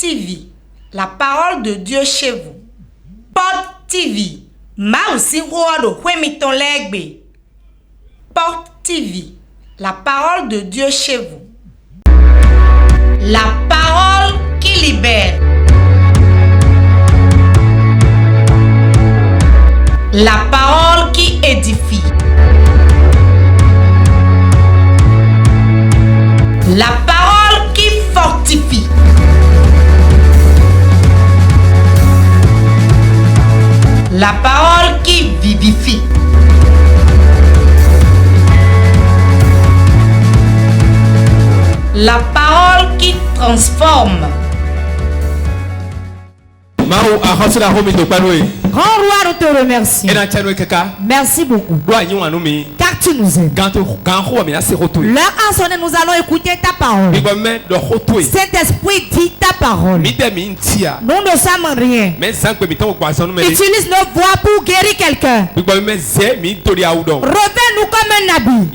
TV, la parole de Dieu chez vous. Porte TV, ma aussi roado huemiton legbe. Porte TV, la parole de Dieu chez vous. La parole qui libère. La parole qui édifie. La parole qui fortifie. La parole qui vivifie. La parole qui transforme. Grand roi, nous te remercions. Merci beaucoup. Car tu nous aimes. L'heure a sonné, nous allons écouter ta parole. Saint-Esprit, dis ta parole. Nous ne sommes rien. Utilise nos voix pour guérir quelqu'un. Reviens-nous comme un habit.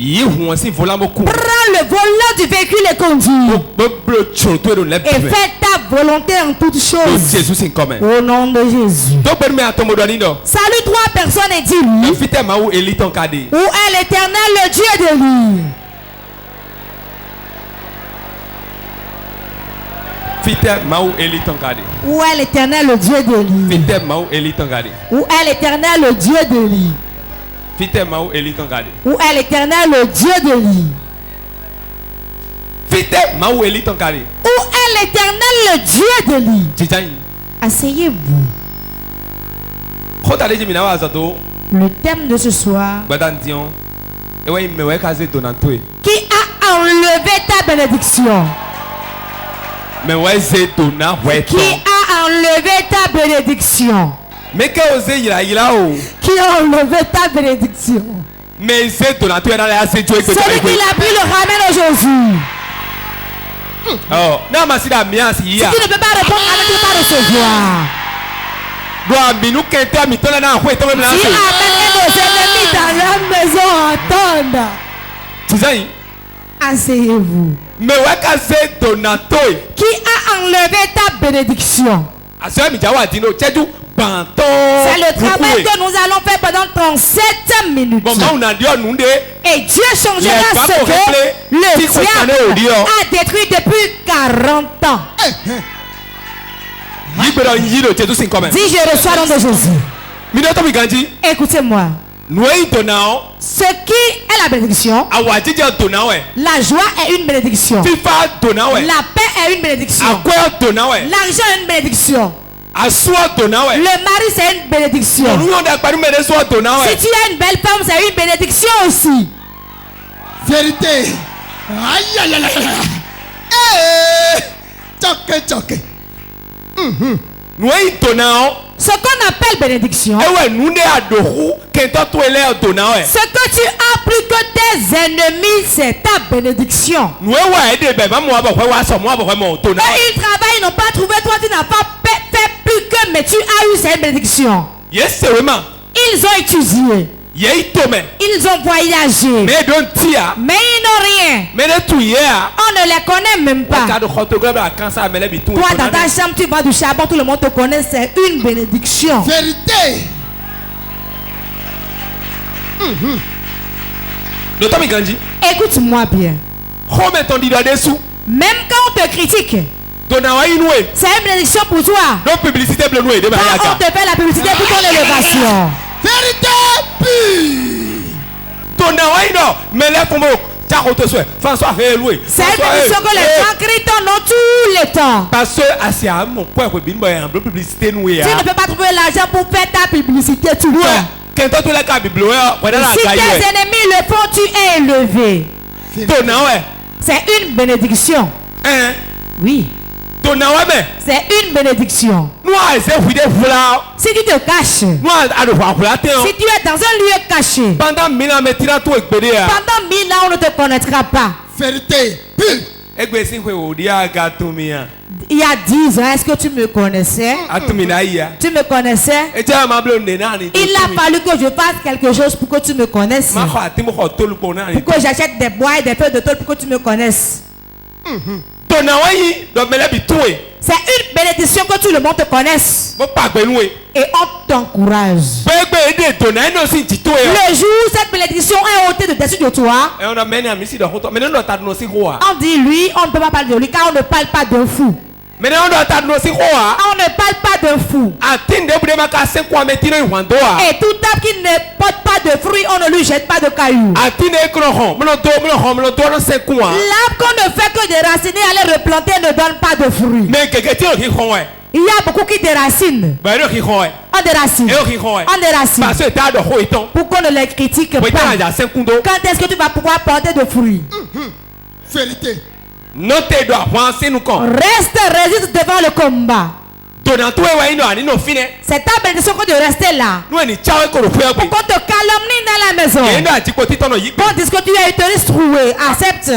Prends le volant du véhicule et conduis. Et fais ta volonté en toutes choses. Au nom de Jésus. Salut trois personnes et dis-lui. Où est l'Éternel, le Dieu de lui? Où est l'Éternel, le Dieu de lui? Où est l'Éternel, le Dieu de lui? Où est l'Éternel, le Dieu de lui? Où est l'Éternel, le Dieu de lui? Asseyez-vous. Le thème de ce soir. Qui a enlevé ta bénédiction? Qui a enlevé ta bénédiction? Qui a enlevé ta bénédiction? Celui qui l'a pris le ramène aujourd'hui. Oh, non, mais si tu ne peux pas répondre, tu ne peux pas recevoir. Si amène nos ennemis dans la maison entendent. Asseyez-vous. Qui a enlevé ta bénédiction? C'est le travail que nous allons faire pendant 37 minutes. Et Dieu changera ce que le diable a détruit depuis 40 ans. Dis, je reçois le nom de Jésus. Écoutez-moi. Ce qui est la bénédiction, la joie est une bénédiction, la paix est une bénédiction, l'argent est une bénédiction, le mari c'est une bénédiction. Si tu as une belle femme, c'est une bénédiction aussi. Vérité. Aïe aïe aïe aïe. Choqué. Ce qu'on appelle bénédiction, ce que tu as plus que tes ennemis, c'est ta bénédiction. Eux, ils travaillent, ils n'ont pas trouvé, toi tu n'as pas fait plus que, mais tu as eu cette bénédiction. Ils ont étudié. Ils ont voyagé. Mais ils n'ont rien. On ne les connaît même pas. Toi dans ta chambre tu vas du charbon, tout le monde te connaît, c'est une bénédiction. Vérité. Écoute-moi bien. Même quand on te critique, c'est une bénédiction pour toi. Quand on te fait la publicité pour ton élévation. Vérité. C'est une bénédiction que les gens crient ton nom tous les temps. Tu ne peux pas trouver l'argent pour faire ta publicité tout le temps. Si tes ennemis le font, tu es élevé. C'est une bénédiction. Oui. C'est une bénédiction. Si tu te caches, si tu es dans un lieu caché, pendant 1000 ans on ne te connaîtra pas. Vérité. Il y a 10 ans, est-ce que tu me connaissais? Tu me connaissais? Il a fallu que je fasse quelque chose pour que tu me connaisses. Pour que j'achète des bois et des feuilles de tôle pour que tu me connaisses. C'est une monde te connaisse. Et on t'encourage. Le jour où cette bénédiction est ôtée de dessus de toi, on dit lui, on ne peut pas parler de lui car on ne parle pas d'un fou. On ne parle pas d'un fou. Et tout arbre qui ne porte pas de fruits, on ne lui jette pas de cailloux. L'arbre qu'on ne fait que déraciner, aller replanter ne donne pas de fruits. Il y a beaucoup qui déracinent. On déracine. On déracine. Pour qu'on ne les critique pas. Quand est-ce que tu vas pouvoir porter de fruits? Vérité. Reste, résiste devant le combat. C'est ta bénédiction que de rester là. Pour qu'on te calomnie dans la maison. Pour dire que tu es utéris troué. Accepte.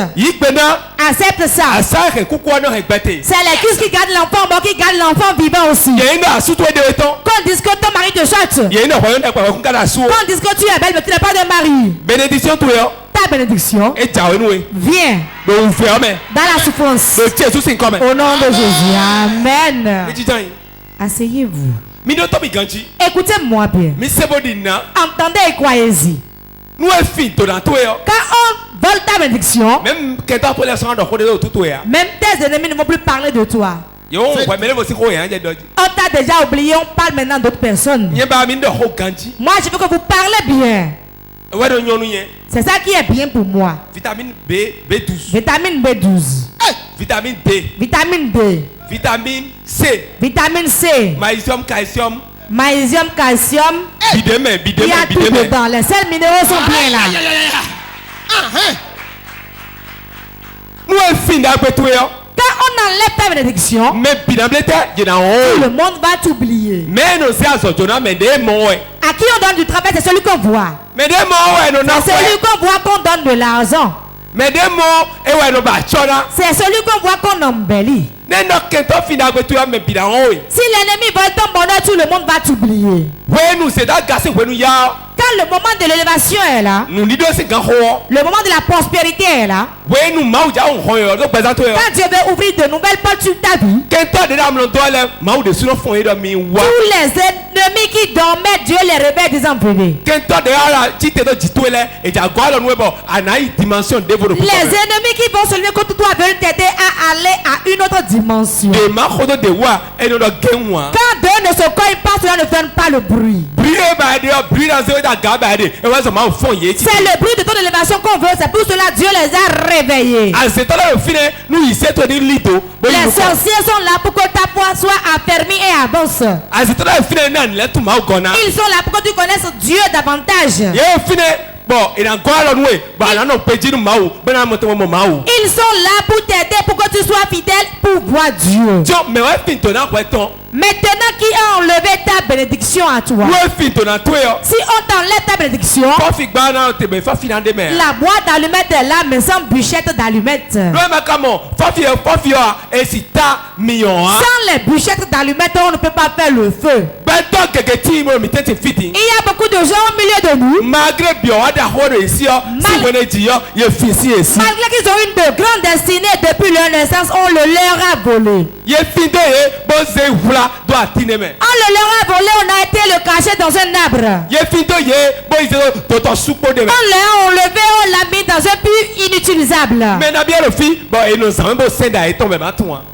Accepte ça. C'est les cuisses qui gardent l'enfant mort qui gardent l'enfant vivant aussi. Qu'on dise que ton mari te chante. Qu'on dise que tu es belle mais tu n'as pas de mari. Bénédiction ta bénédiction viens dans la souffrance. Au nom de Jésus. Amen. Asseyez-vous. Écoutez-moi bien. Entendez et croyez-y. Quand on vole ta bénédiction, même tes ennemis ne vont plus parler de toi. On t'a déjà oublié, on parle maintenant d'autres personnes. Moi je veux que vous parlez bien. C'est ça qui est bien pour moi. Vitamine B12. Vitamine B12. Vitamine D. Vitamine D. Vitamine C. Vitamine C. Magnésium, calcium. Magnésium, calcium. Il y a tout dedans. Les sels minéraux sont bien là. Quand on enlève ta bénédiction, tout le monde va t'oublier. À qui on donne du travail, c'est celui qu'on voit. C'est celui qu'on voit qu'on donne de l'argent. C'est celui qu'on voit qu'on embellit. Si l'ennemi vole ton bonheur, tout le monde va t'oublier. Quand le moment de l'élévation est là, le moment de la prospérité est là, quand Dieu veut ouvrir de nouvelles portes sur ta vie, tous les ennemis qui dormaient, Dieu les réveille disant venez. Les ennemis qui vont se lever contre toi veulent t'aider à aller à une autre dimension. Quand Dieu ne se cogne pas, cela ne donne pas le bruit. C'est le bruit de ton élévation qu'on veut, c'est pour cela que Dieu les a réveillés. Les sorciers sont là pour que ta foi soit affermie et avance. Ils sont là pour que tu connaisses Dieu davantage. Ils sont là pour t'aider, pour que tu sois fidèle pour voir Dieu. Maintenant qui a enlevé ta bénédiction à toi, si on t'enlève ta bénédiction, la boîte d'allumettes est là mais sans bûchette d'allumettes. Sans les bûchettes d'allumettes, on ne peut pas faire le feu. Il y a beaucoup de gens au milieu de nous, malgré qu'ils ont une de grande destinée depuis leur naissance, on le leur a volé. On le leur a volé, on a été le cacher dans un arbre. On l'a enlevé, on l'a mis dans un puits inutilisable.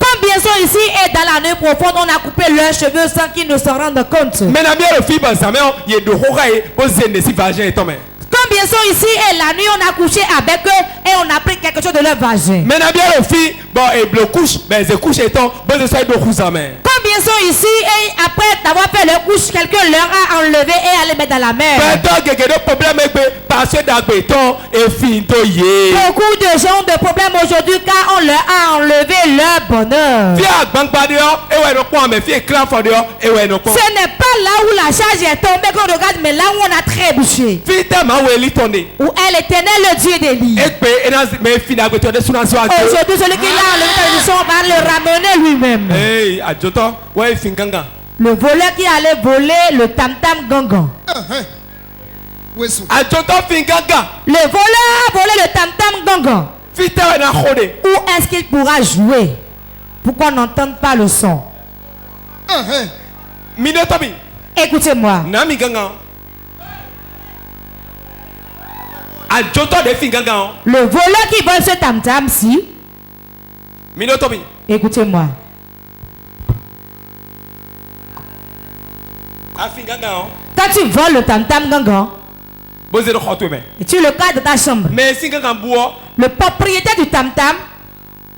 Combien sont ici et dans la nuit profonde, on a coupé leurs cheveux sans qu'ils ne s'en rendent compte. Combien sont ici et la nuit on a couché avec eux et on a pris quelque chose de leur vagin. Combien sont ici et après d'avoir fait leur couche, quelqu'un leur a enlevé et a les mettre dans la mer. Beaucoup de gens ont des problèmes aujourd'hui car on leur a enlevé leur bonheur. Ce n'est pas là où la charge est tombée qu'on regarde, mais là où on a trébuché. Où est l'Éternel, le Dieu d'Élie. Aujourd'hui, celui qui l'a enlevé, on va le ramener lui-même. Le voleur qui allait voler le tam-tam gangan. Le voleur a volé le tam-tam gangan. Où est-ce qu'il pourra jouer pour qu'on n'entende pas le son? Minotomi. Écoutez-moi. Nami gangan. Adjoto de fin gangan. Le voleur qui vole ce tam-tam-ci. Minotomi. Écoutez-moi. A fin gangan. Quand tu voles le tam-tam gangan, Bozero khotwe. et tu le cadres de ta chambre, Mais si gangan buo. le propriétaire du tam-tam,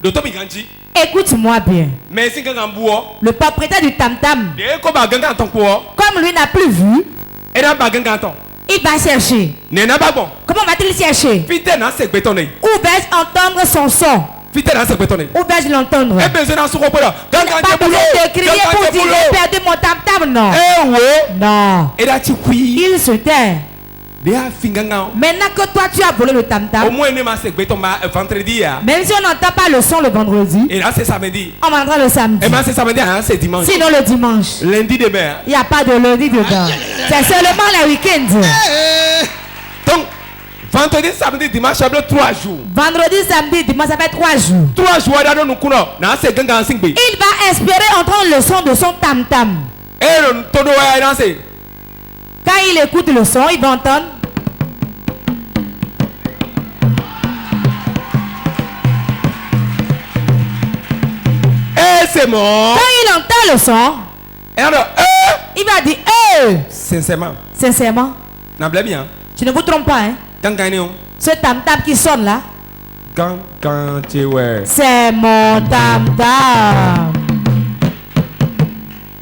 Dotomi ganji. écoute-moi bien. Mais si gangan buo. Le propriétaire du tam-tam, De ko ba gangan ton buo. comme lui n'a plus vu, Et na ba gangan ton. il va chercher. Ne na ba bon. Comment va-t-il chercher? Fite na se betonné. Où vais-je entendre son son? Fite na se betonné. Où vais-je l'entendre? E besoin na suko pola. Gangan Pas te boulot. besoin de crier pour dire j'ai perdu mon tam-tam, non. Eh wo. Non. Et là tu kui. Il se tait. De a fin gangan. Maintenant que toi tu as volé le Au tam-tam, moins ne ma se beton ma vendredi ya. même si on n'entend pas le son le vendredi, Et là c'est samedi. on m'entendra le samedi. Et ben c'est samedi hein, c'est dimanche. Sinon le dimanche, Lundi demain. il n'y a pas de lundi dedans. C'est seulement le week-end. Donc vendredi, samedi, dimanche, ça 3 jours. Vendredi, samedi, dimanche, ça fait 3 jours. 3 jours là nous kuno. Na se gangan singbe. Il va espérer entendre le son de son tam-tam. Et le todo ya danser. Quand il écoute le son, il va entendre. Et c'est mort. Quand il entend le son, Et alors il va dire sincèrement. sincèrement, Na blé bien. tu ne vous trompes pas, hein? Gangan ni on. Ce tam-tam qui sonne là, Gangan tu ouais. c'est mon tam-tam.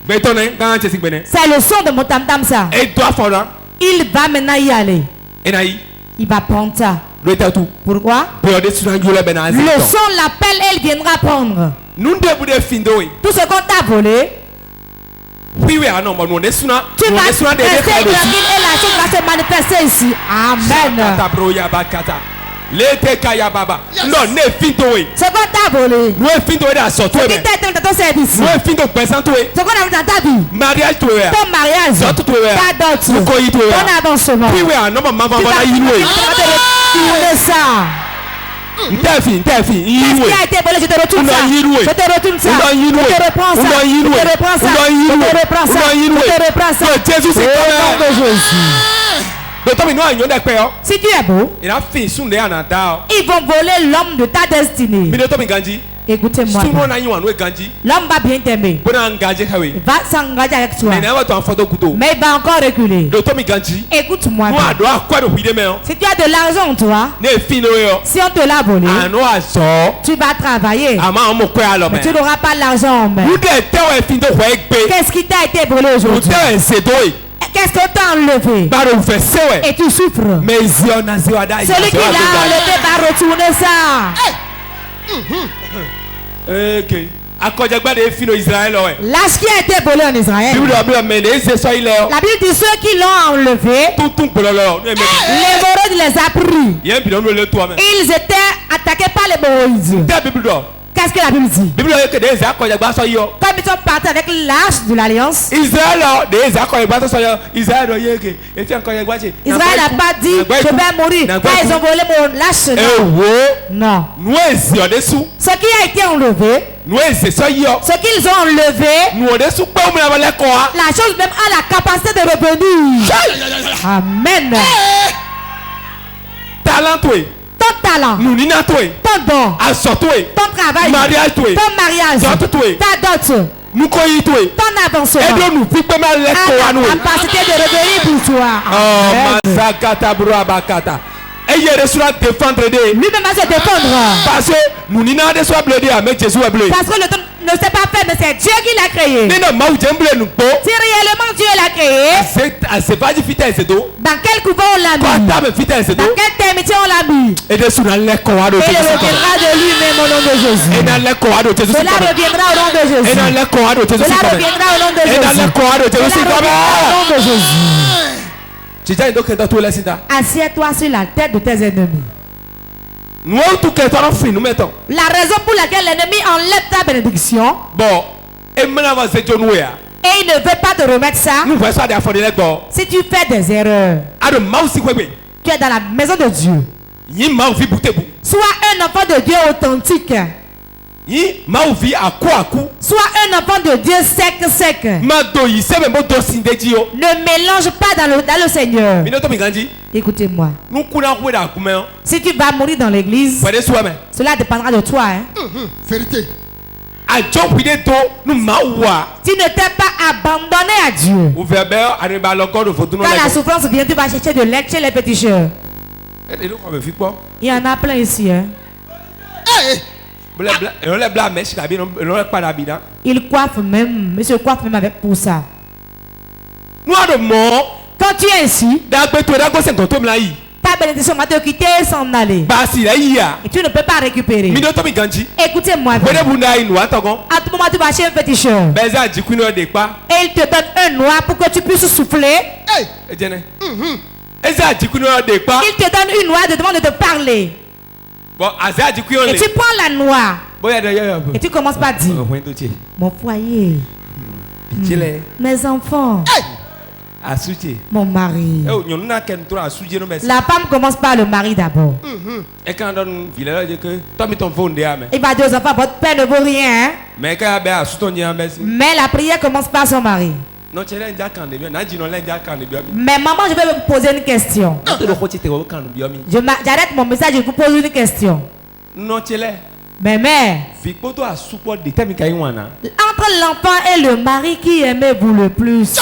Betonné, gangan tu singbe. C'est le son de mon tam-tam, ça. Et toi fora. Il va maintenant y aller. Et naï. Il va prendre ça. Le tout. Pourquoi? Pour des sur angule ben Le son l'appelle et il viendra prendre. Nous devons de findo. Tout ce qu'on t'a volé, Oui oui ah non mais nous on est sur tu vas rester tranquille et la chose va se manifester ici. Amen. Kata bro ya bakata. L'été kaya baba. Non ne findo. Ce qu'on t'a volé, Nous findo da sorto. ce qui t'est dans ton service, Nous findo présent toi. ce qu'on a vu dans ta vie, Mariage toi. ton mariage, Sorte toi. ta dot, Ukoyi toi. ton avancement. Oui oui ah non maman Tu vas va yinwe. retourner ça. Ntefi. Qu'est-ce qui a été volé? Je te retourne ça. Je te retourne ça. Je te reprends ça. Je te reprends ça. Je te reprends ça. Je te reprends ça. Jésus c'est Au nom de Jésus. Si tu es beau, Il a fait son de anata. ils vont voler l'homme de ta destinée. Minotomi ganji. Écoutez-moi. Suno na yiwa no ganji. L'homme va bien t'aimer. Bona ngaje kawe. Il va s'engager avec toi. Nena wa to photo kuto. Mais il va encore reculer. Dotomi ganji. Écoute-moi. No bien. ado akwa do hide me o. Si tu as de l'argent en toi, Ne fino yo. si on te l'a volé, Ano aso. tu vas travailler. Ama mo kwa alo me. Mais tu n'auras pas l'argent en main. Vous de tewe findo ho egbe. Qu'est-ce qui t'a été volé Vous aujourd'hui? de sedo. Qu'est-ce qu'on t'a enlevé? Baro fe sewe. Et tu souffres. Mais zio na zio ada. Celui qui l'a enlevé va retourner ça. OK. Akojagba de fino Israël ouais. L'âge qui a été volé en Israël. Bible a mené c'est ça il est. La Bible dit ceux qui l'ont enlevé, Tout bololo. l'hémorroïde les a pris. Il y a un bidon le toi même. Ils étaient attaqués par l'hémorroïde. Ta Bible do. Qu'est-ce que la Bible dit? Bible a que des akojagba so yo. Comme ils sont partis avec l'arche de l'alliance, Israël des akojagba so yo. Israël do yeke. Et tu akojagba che. Israël n'a pas dit je vais mourir. Quand ils ont volé mon lâche, Eh non. wo. Non. Nous ezio dessous. Ce qui a été enlevé, Nous c'est ça yo. ce qu'ils ont enlevé, Nous dessous pas on la quoi. la chose même a la capacité de revenir. Amen. Talent toi. Ton talent, Nous nina toi. ton don, Aso toi. ton travail, Mariage toi. ton mariage, Sorte toi. ta dot, Nous koyi toi. ton avancement, Et nous pique mal les a quoi nous. la capacité de revenir pour toi. Oh, Amen. Mazakata Brabakata. Et il y a des soins défendre de. Lui-même va se défendre. Parce que nous n'avons pas de soins blessés avec Jésus est blessé. Parce que le temps ne s'est pas fait, mais c'est Dieu qui l'a créé. Nous n'avons pas de nous. Si réellement Dieu l'a créé, C'est pas difficile c'est tout. dans quel couvent on l'a Quand mis? tu as fait c'est Dans tout. quelle termité on l'a mis? Et des soins les quoi de Et il Jésus. reviendra de lui-même au nom de Et Jésus. dans les quoi de Jésus. Cela reviendra au nom de Jésus. Et dans les quoi de Jésus. Cela reviendra au nom de Et Jésus. dans les quoi de Cela Jésus. reviendra au nom de Jésus. Tu as donc dans tous les sites. Assieds-toi sur la tête de tes ennemis. Nous tout que toi nous mettons. La raison pour laquelle l'ennemi enlève ta bénédiction Bon, et maintenant va c'est John Wea. et il ne veut pas te remettre ça, Nous voyons ça des affaires de l'église. si tu fais des erreurs, Ado mausi kwebe. tu es dans la maison de Dieu. Yi mau fi butebu. Sois un enfant de Dieu authentique. Sois un enfant de Dieu sec. Ne mélange pas dans le Seigneur. Écoutez-moi. Si tu vas mourir dans l'église, cela dépendra de toi. Vérité. Tu ne t'es pas abandonné à Dieu. Quand la souffrance vient, tu vas chercher de l'aide chez les péticheurs. Il y en a plein ici. Il coiffe même. Monsieur coiffe même avec pour ça. Quand tu es ici, ta bénédiction va te quitter sans aller. Et tu ne peux pas récupérer. Écoutez-moi. À tout moment, tu vas chez un péticheur. Et il te donne un noix pour que tu puisses souffler. Il te donne une noix, te demande de te parler. Et tu prends la noix. Et tu commences par dire: mon foyer, mes enfants, mon mari. La femme commence par le mari d'abord. Il va dire aux enfants: votre père ne vaut rien. Mais la prière commence par son mari. Mais maman, je vais vous poser une question. J'arrête mon message, je vous pose une question. Mais mère, entre l'enfant et le mari, qui aimez-vous le plus?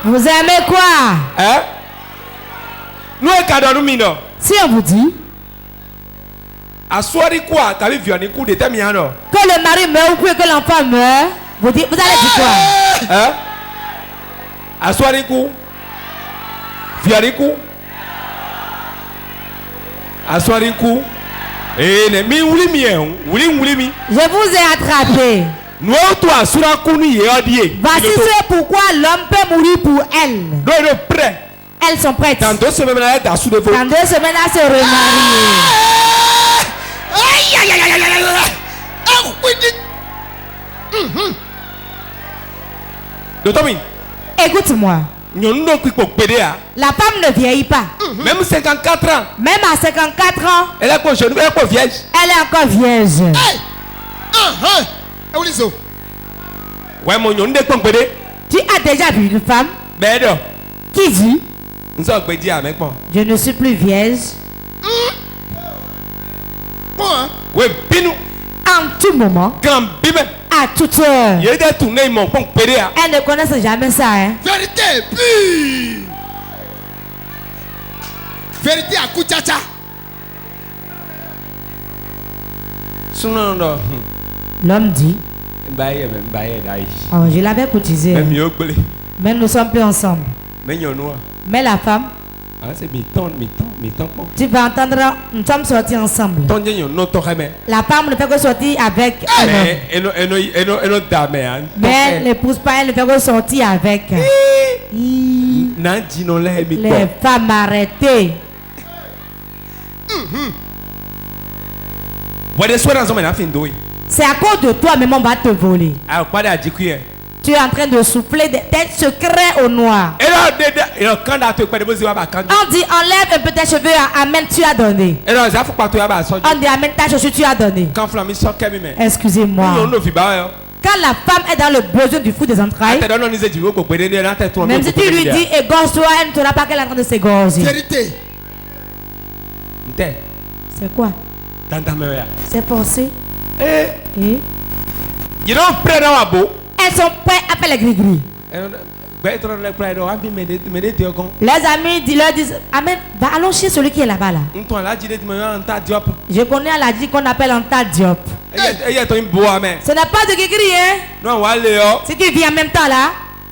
Vous aimez quoi? Si on vous dit que le mari meurt ou que l'enfant meurt, vous allez dire quoi? Je vous ai attrapé. Voici ce pourquoi l'homme peut mourir pour elle. Elles sont prêtes. Dans 2 semaines, à se remarier. Écoute-moi. La femme ne vieillit pas. Même 54 ans. Même à 54 ans. Elle est encore jeune, elle est encore vierge. Elle est encore vierge. Tu as déjà vu une femme qui dit: je ne suis plus vierge. En tout moment, à toute heure. Elle ne connaissent jamais ça. Vérité. Vérité à Kouchacha. L'homme dit: oh, je l'avais cotisé. Mais nous ne sommes plus ensemble. Mais la femme, tu vas entendre, nous sommes sortis ensemble. La femme ne fait que sortir avec un homme. Mais elle ne pousse pas, elle ne fait que sortir avec. Les femmes arrêtées. C'est à cause de toi, même on va te voler. Tu es en train de souffler d'être secret au noir. On dit: enlève un peu tes cheveux, amène, tu as donné. On dit: amène ta chaussure, tu as donné. Excusez-moi. Quand la femme est dans le besoin du fou des entrailles, même si tu lui dis égorge-toi, elle ne saura pas qu'elle est en train de s'égorger. Vérité. C'est quoi? C'est forcé. Et? Elles sont prêtes à faire les gris-gris. Les amis leur disent: amen, allons chez celui qui est là-bas là. Je connais la dit qu'on appelle Anta Diop. Ce n'est pas de gris-gris, hein? Si tu viens en même temps là,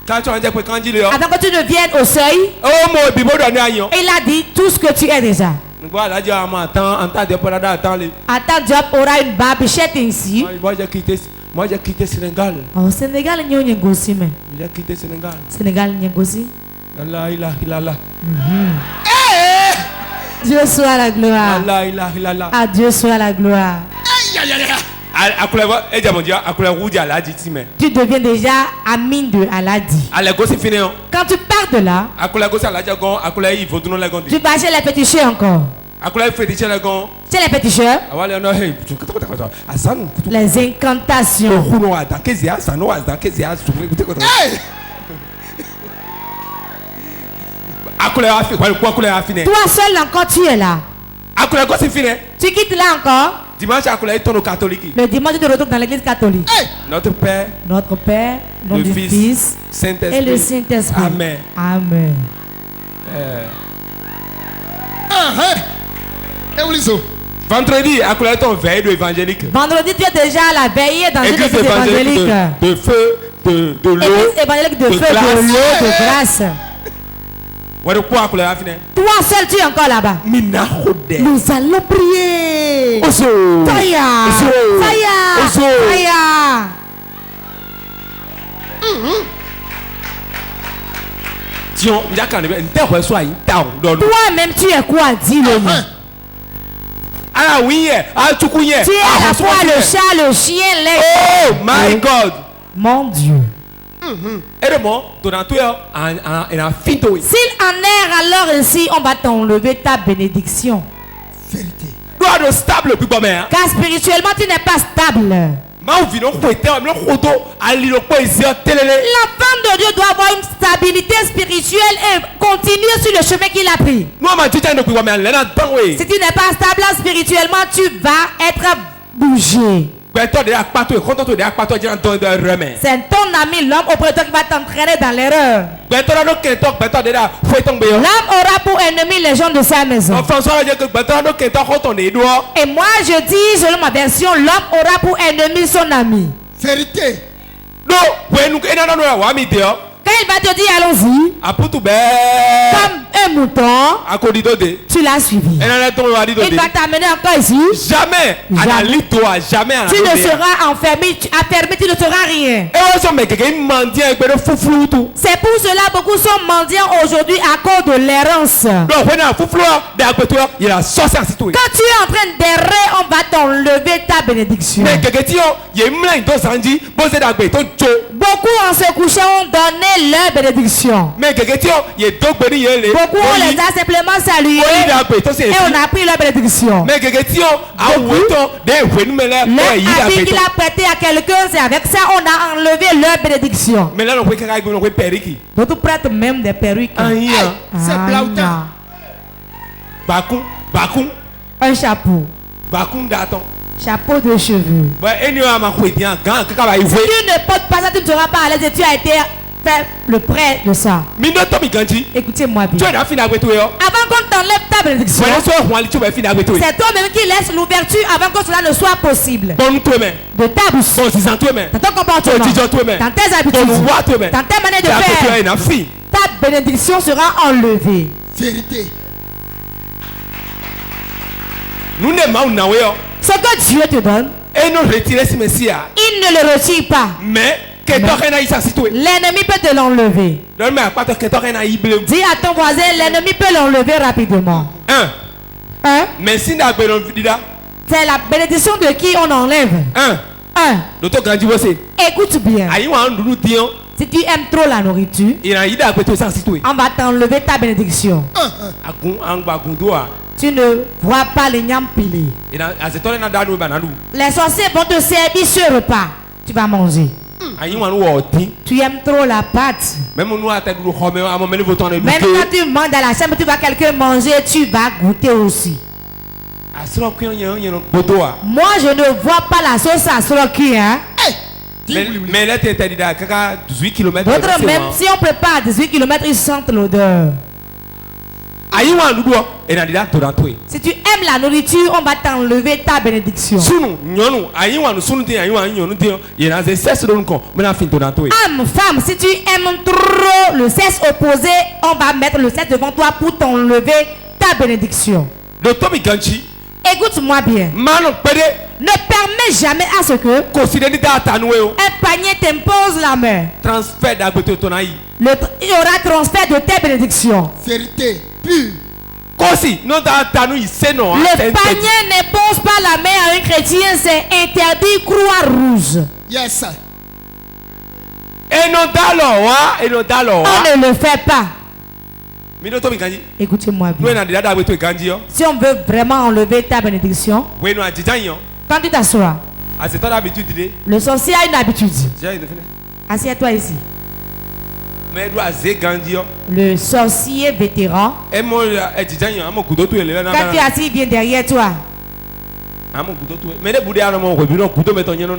avant que tu ne viennes au seuil, il a dit tout ce que tu es déjà. Anta Diop aura une barbichette ici. Moi j'ai quitté Sénégal. Au Sénégal, il y a un négoci. J'ai quitté Sénégal. Sénégal, il y a un négoci. Allah ilaha illallah. Dieu soit la gloire. Allah ilaha illallah. À Dieu soit la gloire. Tu deviens déjà ami de Aladi. Quand tu pars de là, tu vas chez les féticheurs encore. Chez les féticheurs, les incantations. Toi seul encore tu es là. Tu quittes là encore. Le dimanche tu te retrouves dans l'église catholique. Notre Père, nom le du Fils et le Saint-Esprit. Saint-Esprit. Amen. Amen. Vendredi, veille de évangélique. Vendredi, tu es déjà à la veille dans une Église église évangélique. de feu, de l'eau. Église évangélique de feu, grâce. de l'eau, de grâce. Toi seul, tu es encore là-bas. Nous allons prier. Fire! Fire! Fire! Toi-même, tu es quoi? Dis-le-moi. Tu es à la fois le chat, le chien, l'aigle. Oh my God! Mon Dieu. S'il en est alors ici, on va t'enlever ta bénédiction. Vérité. Car spirituellement, tu n'es pas stable. L'enfant de Dieu doit avoir une stabilité spirituelle et continuer sur le chemin qu'il a pris. Si tu n'es pas stable spirituellement, tu vas être bougé. C'est ton ami, l'homme auprès de toi qui va t'entraîner dans l'erreur. L'homme aura pour ennemi les gens de sa maison. Et moi je dis, selon ma version, l'homme aura pour ennemi son ami. Vérité. Quand il va te dire allons-y, comme un mouton, tu l'as suivi. Il va t'amener encore ici. Jamais. Tu ne seras enfermé, tu ne seras rien. C'est pour cela beaucoup sont mendiants aujourd'hui à cause de l'errance. Quand tu es en train d'errer, on va t'enlever ta bénédiction. Beaucoup en se couchant ont donné leur bénédiction. Beaucoup on les a simplement salués et on a pris leur bénédiction. Le habit qu'il a prêté à quelqu'un, c'est avec ça on a enlevé leur bénédiction. D'autres prêtent même des perruques. C'est blautant. Un chapeau. Chapeau de cheveux. Si tu ne portes pas ça, tu ne seras pas à l'aise et tu as été fait le prêt de ça. Écoutez-moi bien. Avant qu'on t'enlève ta bénédiction, c'est toi-même qui laisse l'ouverture avant que cela ne soit possible. De ta bouche, dans ton comportement, dans tes habitudes, dans tes manières de faire, ta bénédiction sera enlevée. Vérité. Ce que Dieu te donne, il ne le retire pas. L'ennemi peut te l'enlever. Dis à ton voisin, l'ennemi peut l'enlever rapidement. C'est la bénédiction de qui on enlève. Écoute bien. Si tu aimes trop la nourriture, on va t'enlever ta bénédiction. Tu ne vois pas les nyam pilés. Les sorciers vont te servir ce repas. Tu vas manger. Tu aimes trop la pâte. Même quand tu manges dans la chambre, tu vois quelqu'un manger, tu vas goûter aussi. Moi, je ne vois pas la sauce à sroki, hein. Mais là, tu es interdit à 18 km. D'autres, même si on prépare 18 km, ils sentent l'odeur. Si tu aimes la nourriture, on va t'enlever ta bénédiction. Femme, si tu aimes trop le sexe opposé, on va mettre le sexe devant toi pour t'enlever ta bénédiction. Écoute-moi bien. Ne permets jamais à ce que un panier t'impose la main. Il y aura transfert de tes bénédictions. Vérité pure. Le panier ne pose pas la main à un chrétien, c'est interdit, croix rouge. Yes. On ne le fait pas. Écoutez-moi bien. Si on veut vraiment enlever ta bénédiction, quand tu t'assois, le sorcier a une habitude. Assieds-toi ici. Le sorcier vétéran, quand tu es assis, il vient derrière toi.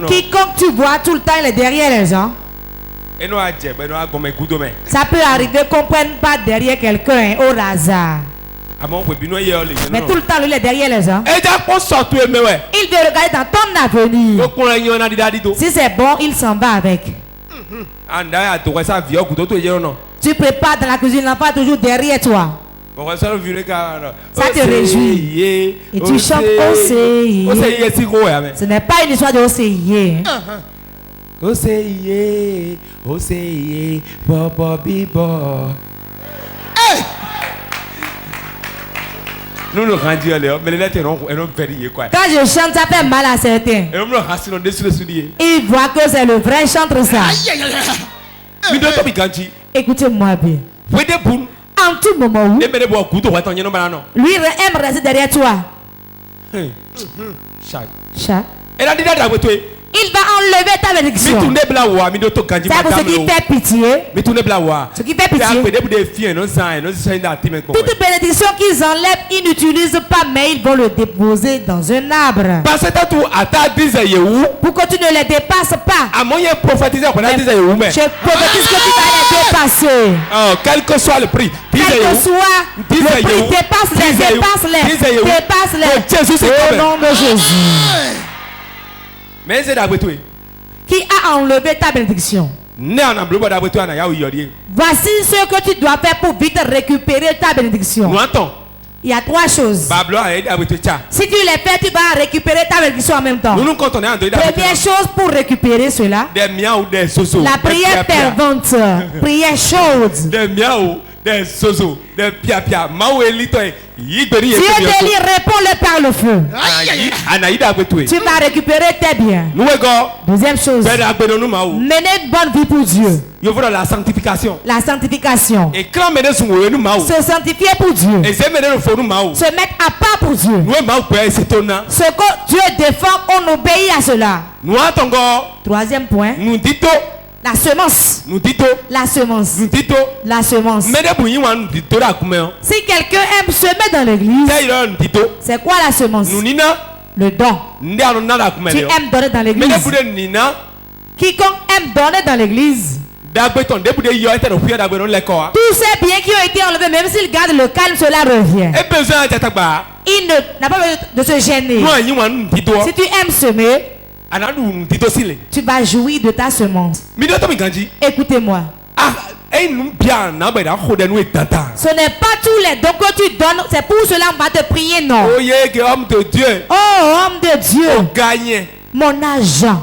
Quiconque tu vois tout le temps, il est derrière les gens. Ça peut arriver qu'on ne prenne pas derrière quelqu'un au hasard. Mais tout le temps, lui, il est derrière les gens. Il veut regarder dans ton avenir. Si c'est bon, il s'en va avec. Tu prépares dans la cuisine, l'enfant est toujours derrière toi. Ça te réjouit. Et tu chantes OCIE. Ce n'est pas une histoire de OCIE. OCIE, OCIE, Bobo Bibo. Nous nous rendons mais les lettres elles vérifié quoi. Quand je chante, ça fait mal à certains. Ils voient que c'est le vrai chantre ça. Écoutez-moi bien. En tout moment où lui aime rester derrière toi. Chat. Il va enlever ta bénédiction. C'est pour ce qui fait pitié. Ce qui fait pitié. Toute bénédiction qu'ils enlèvent, ils n'utilisent pas, mais ils vont le déposer dans un arbre. Pour que tu ne les dépasses pas. Je prophétise que tu vas les dépasser. Quel que soit le prix. Quel que soit le prix, dépasse-les. Au nom de Jésus. Qui a enlevé ta bénédiction? Voici ce que tu dois faire pour vite récupérer ta bénédiction. Il y a 3 choses. Si tu les fais, tu vas récupérer ta bénédiction en même temps. Première chose pour récupérer cela, la prière fervente, prière chaude. Dieu délie, réponds-le par le feu. Tu vas récupérer tes biens. Deuxième chose, mener une bonne vie pour Dieu. La sanctification. La sanctification. Se sanctifier pour Dieu. Se mettre à part pour Dieu. Ce que Dieu défend, on obéit à cela. Troisième point, la semence. La semence. La semence. Si quelqu'un aime semer dans l'église, c'est quoi la semence? Le don. Tu aimes donner dans l'église. Quiconque aime donner dans l'église, tous ces biens qui ont été enlevés, même s'il garde le calme, cela revient. Il n'a pas besoin de se gêner. Si tu aimes semer, tu vas jouir de ta semence. Écoutez-moi. Ce n'est pas tous les dons que tu donnes, c'est pour cela qu'on va te prier, non. Oh, homme de Dieu. Oh, homme de Dieu. Mon agent.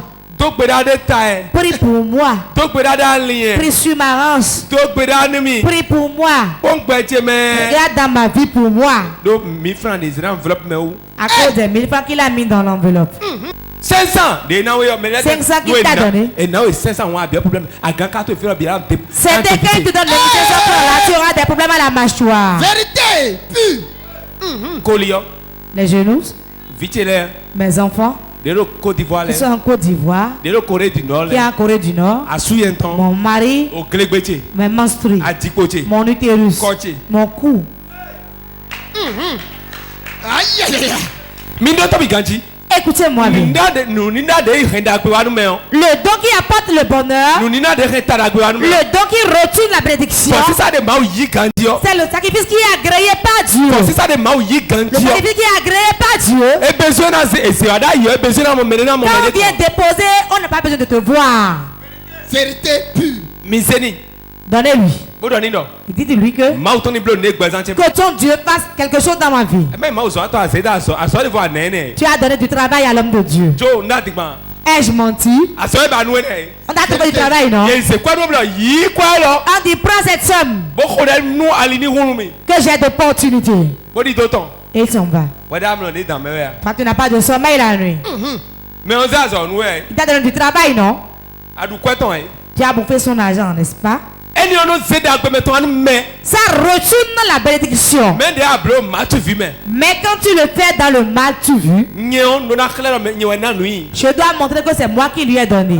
Prie pour moi. Prie sur ma range. Prie pour moi. Regarde dans ma vie pour moi. À cause des 1000 francs qu'il a mis dans l'enveloppe. 500 qu'il t'a donné. C'est dès qu'il te donne les 500 francs là, tu auras des problèmes à la mâchoire. Vérité. Les genoux. Mes enfants. Ils sont en Côte d'Ivoire. Qui est en Corée du Nord. Mon mari. Mes menstrues. Mon utérus. Mon cou. Écoutez-moi bien. Le don qui apporte le bonheur, le don qui retourne la bénédiction, c'est le sacrifice qui est agréé par Dieu. Le sacrifice qui est agréé par Dieu. Quand on vient déposer, on n'a pas besoin de te voir. Vérité pure. Donnez-lui. Il dit de lui que ton Dieu fasse quelque chose dans ma vie. Tu as donné du travail à l'homme de Dieu. Ai-je menti? On t'a trouvé du travail, non? On dit, prends cette somme que j'ai d'opportunité. Et il s'en va. Toi, tu n'as pas de sommeil la nuit. Il t'a donné du travail, non? Tu as bouffé son argent, n'est-ce pas? Ça retourne la bénédiction. Mais quand tu le fais dans le mal, tu vis. Je dois montrer que c'est moi qui lui ai donné. Je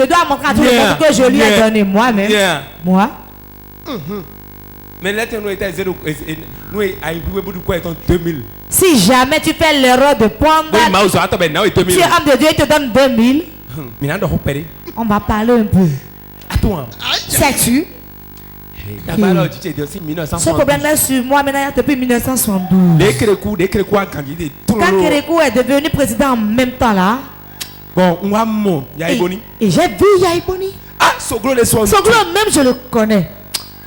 dois montrer à tout le monde que je lui ai donné moi-même. Moi. Si jamais tu fais l'erreur de prendre, tu es homme de Dieu, il te donne 2000. On va parler un peu. Sais-tu? Ce problème-là sur moi maintenant depuis 1972. Quand Kérékou est devenu président en même temps là, et j'ai vu Yaiboni. Soglo même je le connais.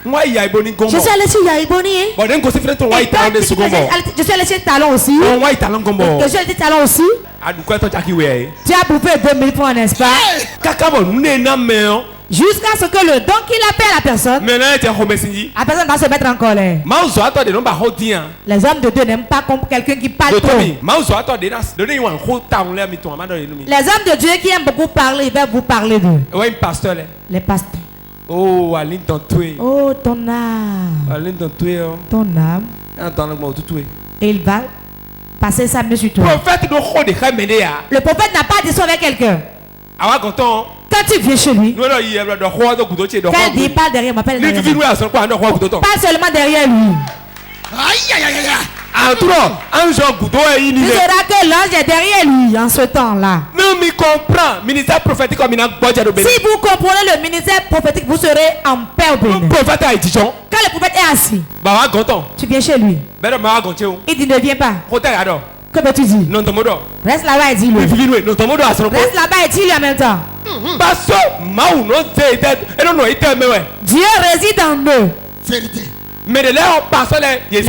Je suis allé sur Yaiboni. Je suis allé chez Talon aussi. Je suis allé Talon aussi. Tu as bouffé 2000 francs, n'est-ce pas? Jusqu'à ce que le don qu'il a fait à la personne, la personne va se mettre en colère. Les hommes de Dieu n'aiment pas quelqu'un qui parle trop. Les hommes de Dieu qui aiment beaucoup parler, ils veulent vous parler d'eux. Les pasteurs. Oh, Aline ton tué. Oh, ton âme. Ton âme. Et il va passer sa main sur toi. Le prophète n'a pas dit avec quelqu'un. Quand tu viens chez lui, quand il dit pas derrière, m'appelle derrière. Pas seulement derrière lui. Tu verras que l'ange est derrière lui en ce temps-là. Si vous comprenez le ministère prophétique, vous serez en paix au Bénin. Quand le prophète est assis, tu viens chez lui. Il dit ne viens pas. Que peux-tu dire? Reste là-bas et dis-le. Reste là-bas et dis-le en même temps. Dieu réside en eux. Vérité. Mais les pasteurs, ils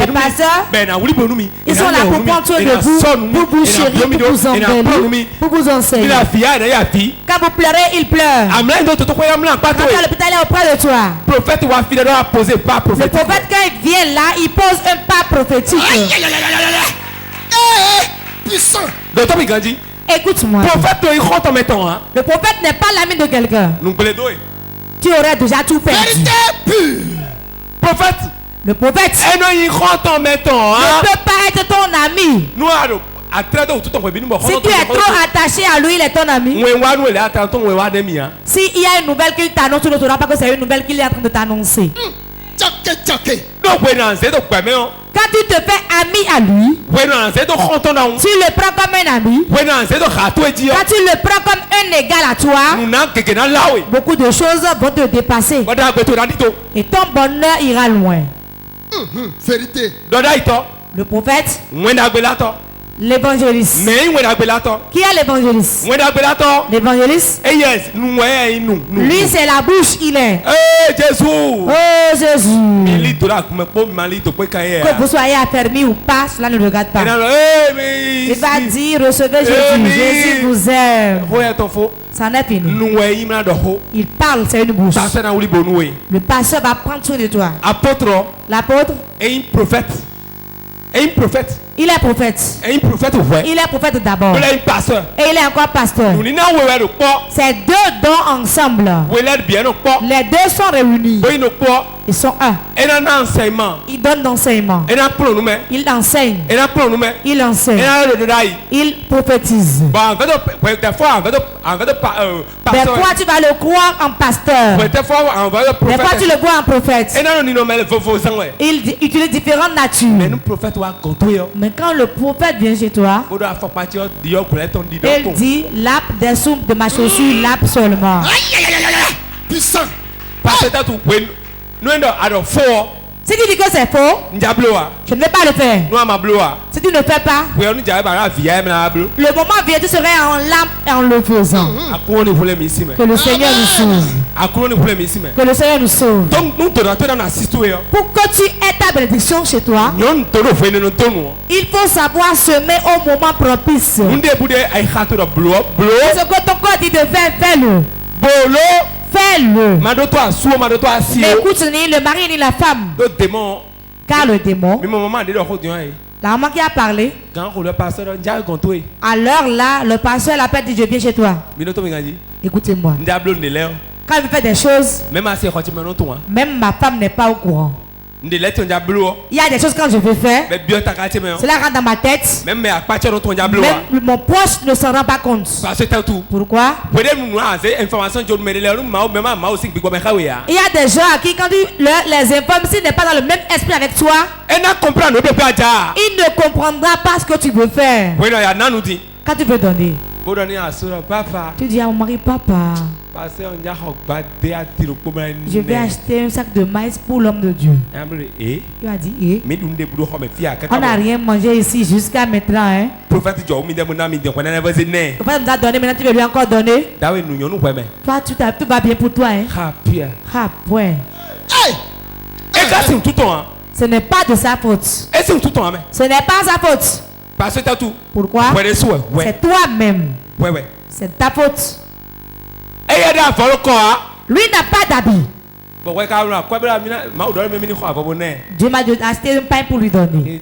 sont là pour prendre soin de vous, pour vous chérir, pour vous embellir, pour vous enseigner. Quand vous pleurez, ils pleurent. Quand l'hôpital est auprès de toi, le prophète, quand il vient là, il pose un pas prophétique. Puissant. Écoute-moi. Le prophète n'est pas l'ami de quelqu'un. Tu aurais déjà tout fait. Vérité pure. Prophète. Le prophète ne peut pas être ton ami. Si tu es trop attaché à lui, il est ton ami. S'il y a une nouvelle qu'il t'annonce, tu ne sauras pas que c'est une nouvelle qu'il est en train de t'annoncer. Quand tu te fais ami à lui, tu le prends comme un ami. Quand tu le prends comme un égal à toi, beaucoup de choses vont te dépasser. Et ton bonheur ira loin. Vérité. Le prophète, l'évangéliste. Qui est l'évangéliste? L'évangéliste. Lui, c'est la bouche, il est. Oh Jésus. Que vous soyez affermis ou pas, cela ne regarde pas. Il va dire, recevez Jésus. Jésus vous aime. Ça n'est fini. Il parle, c'est une bouche. Le pasteur va prendre soin de toi. L'apôtre. Il est prophète. Il est prophète d'abord. Et il est encore pasteur. Ces deux dons ensemble. Les deux sont réunis. Ils sont un. Il donne l'enseignement. Il enseigne. Il enseigne. Il prophétise. Des fois tu vas le croire en pasteur. Des fois tu le vois en prophète. Il utilise différentes natures. Mais quand le prophète vient chez toi, il dit lappe des soupes de ma chaussure, lappe seulement. Puissant. Si tu dis que c'est faux, je ne vais pas le faire. Si Si tu ne fais pas, le moment vient, tu serais en larmes et en le faisant. Que le Seigneur nous sauve. Que le Seigneur nous sauve. Pour que tu aies ta bénédiction chez toi, il faut savoir semer au moment propice. Ce que ton corps dit de faire, fais-le. Fais-le. Écoute, ni le mari ni la femme. Car le démon, la maman qui a parlé, à l'heure là, le pasteur l'appelle et dit je viens chez toi. Écoutez-moi. Quand il fait des choses, même ma femme n'est pas au courant. Il y a des choses quand je veux faire, cela rentre dans ma tête. Même mon proche ne s'en rend pas compte. Pourquoi? Il y a des gens à qui quand tu les informes, s'il n'est pas dans le même esprit avec toi, il ne comprendra pas ce que tu veux faire. Quand tu veux donner, tu dis à mon mari, papa, je vais acheter un sac de maïs pour l'homme de Dieu. Il a dit, on n'a rien mangé ici jusqu'à maintenant. Hein? Le prophète nous a donné, maintenant tu veux lui encore donner. Toi, tout va bien pour toi. Hein? Ce n'est pas de sa faute. Ce n'est pas sa faute. Pourquoi? C'est toi-même. C'est ta faute. Lui n'a pas d'habit. Dieu m'a acheté un pain pour lui donner.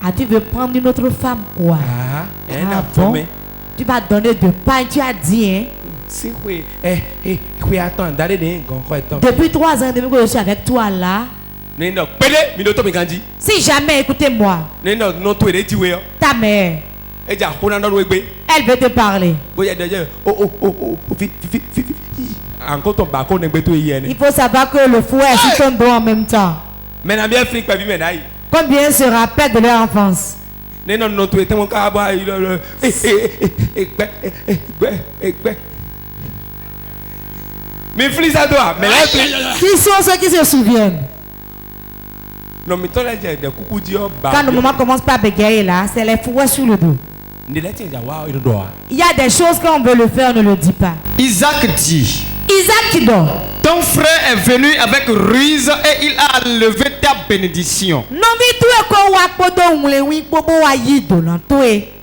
Ah, tu veux prendre une autre femme quoi? Bon? Tu vas donner de pain, tu as dit. Hein? Depuis 3 ans que je suis avec toi là. Si jamais, écoutez-moi, ta mère, elle veut te parler. Il faut savoir que le fouet est sur ton dos en même temps. Combien se rappellent de leur enfance? Qui sont ceux qui se souviennent? Quand le moment commence pas à bégayer là, c'est les fouets sur le dos. Il y a des choses qu'on veut le faire, on ne le dit pas. Isaac dit, ton frère est venu avec ruse et il a enlevé ta bénédiction.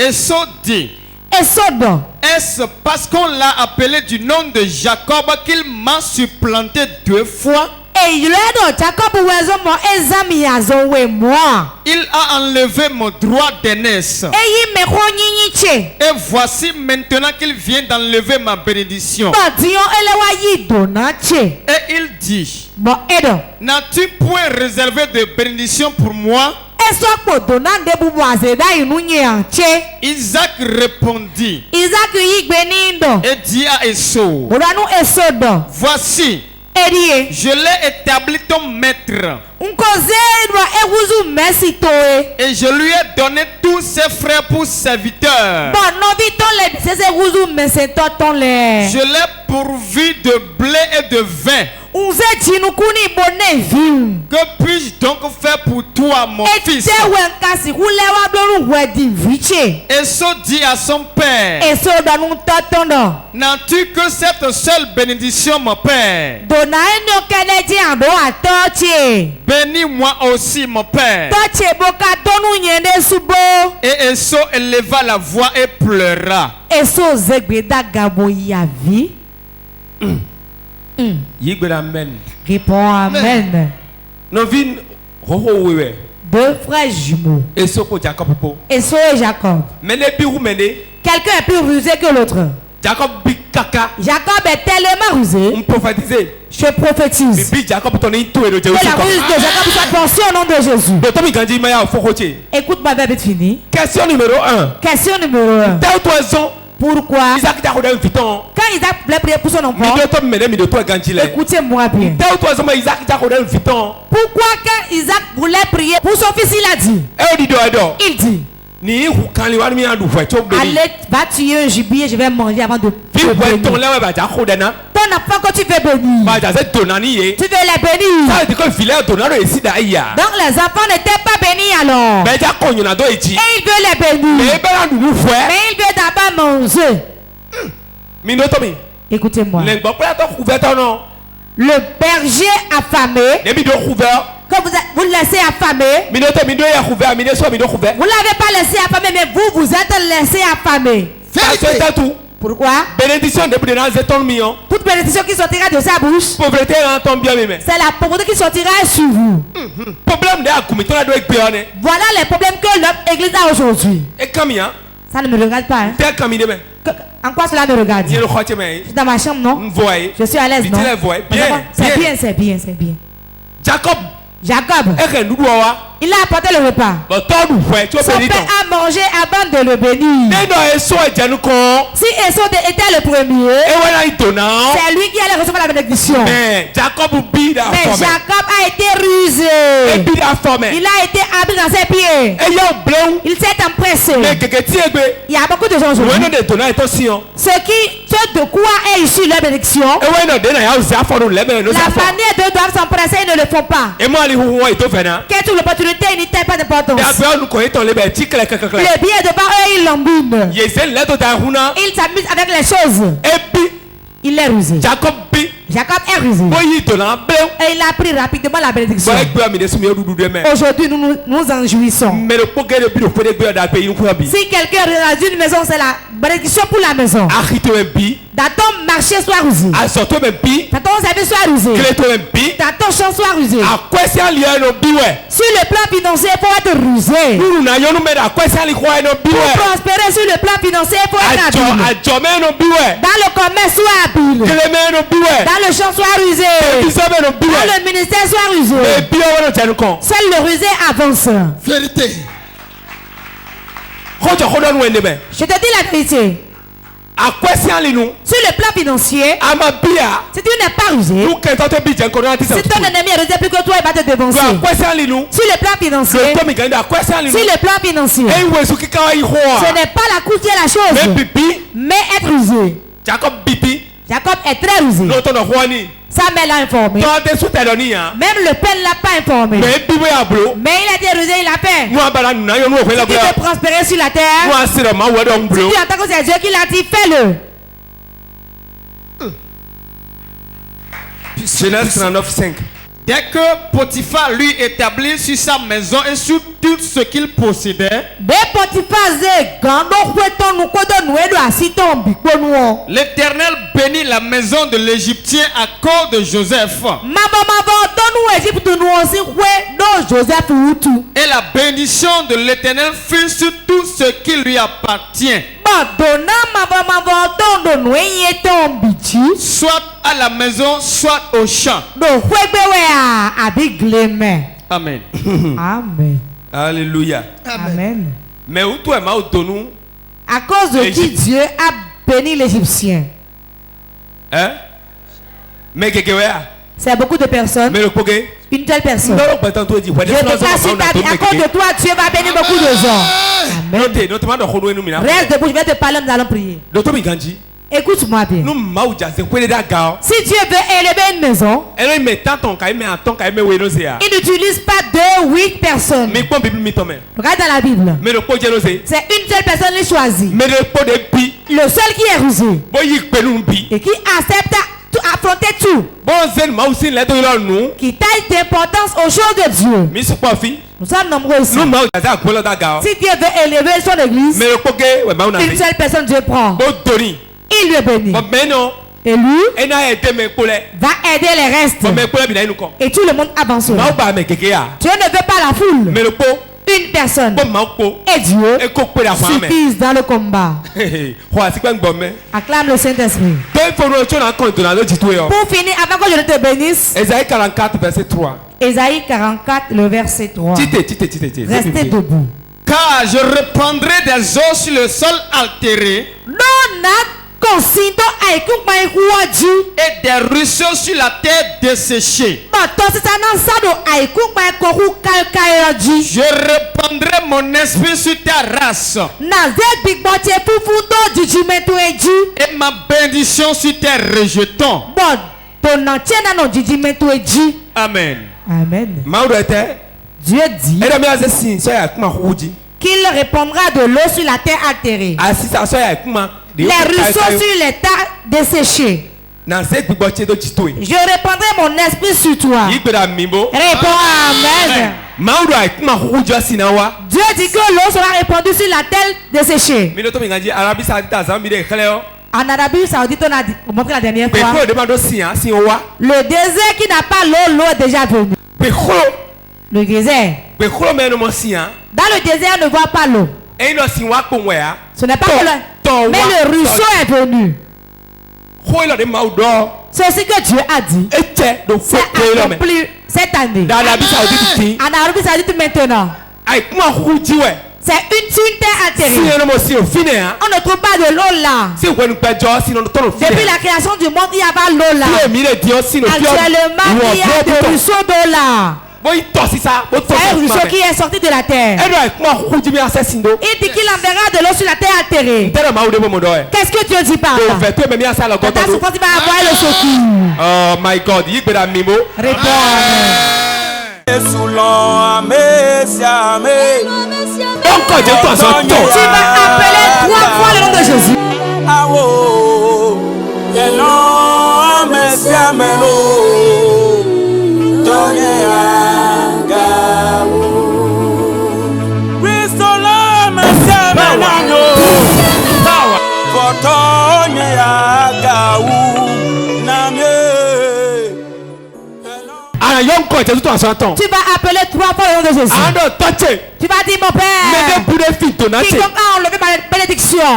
Esau dit, est-ce parce qu'on l'a appelé du nom de Jacob qu'il m'a supplanté 2 fois? Il a enlevé mon droit d'aînesse. Et voici maintenant qu'il vient d'enlever ma bénédiction. Et il dit, n'as-tu point réservé de bénédiction pour moi? Isaac répondit et dit à Esau, voici, je l'ai établi ton maître. Et je lui ai donné tous ses frères pour serviteurs. Je l'ai pourvu de blé et de vin. Que puis-je donc faire pour toi, mon fils? Esau dit à son père, n'as-tu que cette seule bénédiction, mon père? Bénis-moi aussi, mon père. Et Esau éleva la voix et pleura. Réponds amen. 2 frères jumeaux. Esau et Jacob. Quelqu'un est plus rusé que l'autre. Jacob est tellement rusé. Je prophétise. Que la ruse de Jacob soit portée au nom de Jésus. Écoute-moi, vite fini. Question numéro 1. Pourquoi quand Isaac voulait prier pour son enfant, écoutez-moi bien. Pourquoi quand Isaac voulait prier pour son fils, il a dit, Allez, va tuer un gibier, je vais manger avant de te bénir. Ton enfant que tu veux bénir, tu veux les bénir. Donc les enfants n'étaient pas bénis alors. Et il veut les bénir. Mais il veut d'abord manger. Écoutez-moi. Le berger affamé, quand vous laissez affamé, vous ne l'avez pas laissé affamé, mais vous êtes laissé affamé. Pourquoi? Toute bénédiction qui sortira de sa bouche, c'est la pauvreté qui sortira sur vous. Voilà les problèmes que notre église a aujourd'hui. Ça ne me regarde pas. Hein? En quoi cela me regarde? Je suis dans ma chambre, non? Je suis à l'aise, non? C'est bien, c'est bien, c'est bien. Jacob, il a apporté le repas. Son père a mangé avant de le bénir. Si Esau était le premier, c'est lui qui allait recevoir la bénédiction. Mais Jacob a été rusé. Il a été habillé dans ses pieds. Il s'est empressé. Il y a beaucoup de gens aujourd'hui. Ce de quoi est issue la bénédiction, la manière de doivent s'empresser, ils ne le font pas. Quelle est l'opportunité, il n'y a pas d'importance. Le billet de part, eux, ils l'embinent. Ils s'amusent avec les choses. Il est rusé. Jacob est rusé. Et il a pris rapidement la bénédiction. Aujourd'hui, nous en jouissons. Si quelqu'un réalise une maison, c'est la bénédiction pour la maison. Dans ton marché, sois rusé. Dans ton service, sois rusé. Dans ton champ, sois rusé. Sur le plan financier, il faut être rusé. Pour prospérer sur le plan financier, il faut être habile. Dans le commerce, sois habile. Dans le champ, sois rusé. Dans le ministère, sois rusé. Seul le rusé avance. Vérité. Je te dis la vérité. Sur le plan financier, si tu n'es pas rusé, si ton ennemi est rusé plus que toi, il va te devancer. Sur le plan financier, ce n'est pas la course qui est la chose, mais être rusé. Jacob est très rusé. Sa mère l'a informé. Même le père ne l'a pas informé. Mais il a été rusé, il a fait. Si tu veux prospérer sur la terre, si tu entends que c'est Dieu qui l'a dit, fais-le. Genèse 39:5. Dès que Potiphar lui établit sur sa maison et sur tout ce qu'il possédait, l'Éternel bénit la maison de l'Égyptien à cause de Joseph. Et la bénédiction de l'Éternel fut sur tout ce qui lui appartient, soit à la maison, soit au champ. Amen. Amen. Alléluia. Amen. Mais où toi, à cause de qui Dieu a béni l'Égyptien. Hein? Mais c'est beaucoup de personnes. Une telle personne. Je te casse sur ta vie. À cause de toi, Dieu va bénir beaucoup de gens. Amen. Reste debout, je vais te parler, nous allons prier. Écoute-moi bien. Si Dieu veut élever une maison, il n'utilise pas 2 ou 8 personnes. Regarde dans la Bible. C'est une seule personne qui choisit. Le seul qui est rusé et qui accepte affronter tout, qui taille d'importance aux choses de Dieu. Nous sommes nombreux ici. Si Dieu veut élever son église, une seule personne Dieu prend. Il lui bénit. Et lui va aider les restes. Et tout le monde avancera. Dieu ne veut pas la foule. Une personne. Et Dieu suffise dans le combat. Acclame le Saint-Esprit. Pour finir, avant que je ne te bénisse, Ésaïe 44, verset 3. Ésaïe 44, le verset 3. Restez debout. Car je répandrai des eaux sur le sol altéré. Et des ruisseaux sur la terre desséchée. Je répandrai mon esprit sur ta race. Et ma bénédiction sur tes rejetons. Amen. Amen. Dieu dit qu'il répandra de l'eau sur la terre altérée, les ruisseaux sur les terres desséchées. Je répandrai mon esprit sur toi. Réponds Amen. Dieu dit que l'eau sera répandue sur la terre desséchée. En Arabie Saoudite, on a montré la dernière fois. Le désert qui n'a pas l'eau, l'eau est déjà venue. Le désert. Dans le désert, on ne voit pas l'eau. Ce n'est pas que l'eau, mais le ruisseau est venu. C'est ce que Dieu a dit. C'est accompli cette année. En Arabie Saoudite maintenant. C'est une terre altérée. On ne trouve pas de l'eau là. Depuis la création du monde, il y a pas l'eau là. Actuellement, il y a des ruisseaux d'eau là. C'est un ruisseau qui est sorti de la terre. Il dit qu'il enverra de l'eau sur la terre altérée. Qu'est-ce que Dieu dit par là? Ta souffrance, il va avoir le secours. Oh my God. Réponds Amen. Tu vas appeler 3 fois le nom de Jésus. Tu vas appeler 3 fois le nom de Jésus. Tu vas dire mon Père, quiconque a enlevé ma bénédiction.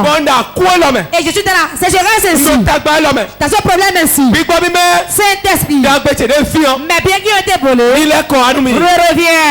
Et je suis dans la sécheresse ainsi. Dans ce problème ainsi. Saint-Esprit, mes biens qui ont été volés, reviens.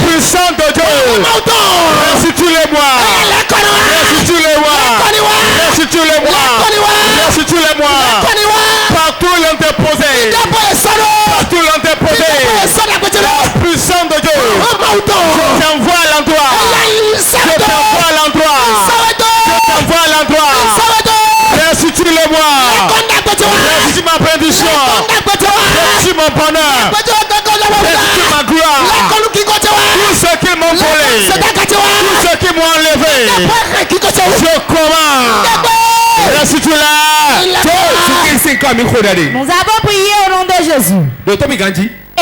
Puissant de Dieu, restitue-les-moi, restitue-les-moi, partout l'entreposé, puissant de Dieu, je t'envoie à l'endroit, restitue-les-moi, restitue ma bénédiction, restitue mon bonheur, restitue ma gloire, tout ce qu'ils m'ont volé, tout ce qu'ils m'ont enlevé, je commande, restitue-la. Nous avons prié au nom de Jésus.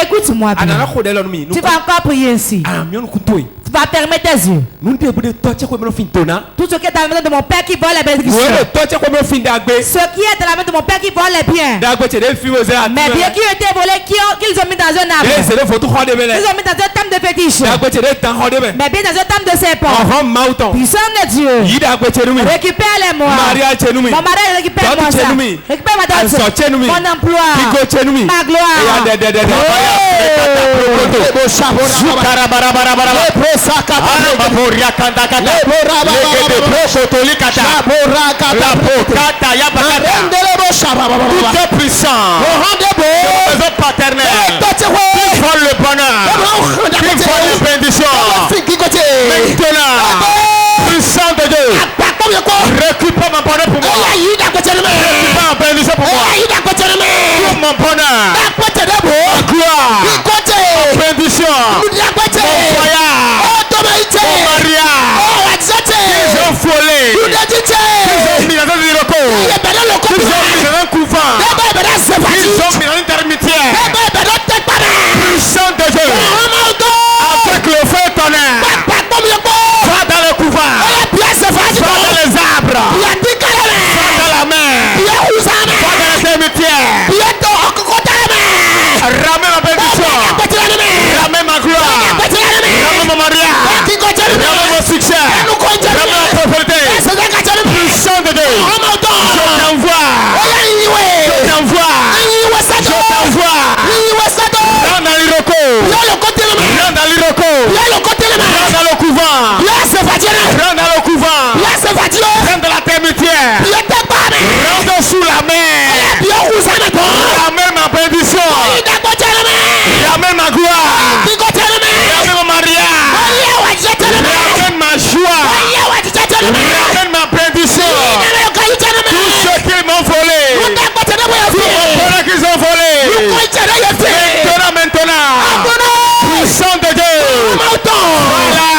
Écoute-moi bien. Tu vas encore prier ainsi. Tu vas fermer tes yeux. Tout ce qui est dans la maison de mon Père qui vole les bénédictions. Ce qui est dans la main de mon Père qui vole les biens. Mes biens qui ont été volés, qu'ils ont mis dans un arbre. Ils ont mis dans un tame de fétiche. Mes biens dans un tame de serpent. Puissant de Dieu. Récupère-les-moi. Mon mari récupère-moi ça. Récupère ma dot. Mon emploi. Ma gloire. Tout est puissant, maison paternelle, qui vole le bonheur, qui vole les bénédictions. Maintenant, puissant de Dieu, Pour mon bonheur. Ma gloire. Ma bénédiction. Mon voyage. Mon mariage. Ils ont volé. Ils ont mis dans un repos. Ils ont mis dans un couvent. Ils ont mis dans une termitière. Puissant de Dieu. Avec le feu et tonnerre. Va dans le couvent. Va dans les arbres. Va dans la mer. Va dans la termitière. Ramène ma bénédiction. Ramène ma gloire. Ramène mon mariage. Ramène mon succès. Ramène ma propriété. Puissant de Dieu. Je t'envoie. Je t'envoie. Je t'envoie. Rentre dans l'Iroko. Rentre dans l'Iroko. Rentre dans le couvent. Rentre dans le couvent. Rentre dans la termitière. Rentre sous la mer. Ramène ma bénédiction. Ramène ma gloire. Ramène mon mariage. Ramène ma joie. Ramène ma bénédiction. Tout ce qu'ils m'ont volé. Tout mon bonheur qu'ils ont volé. Maintenant. Puissant de Dieu. Voilà.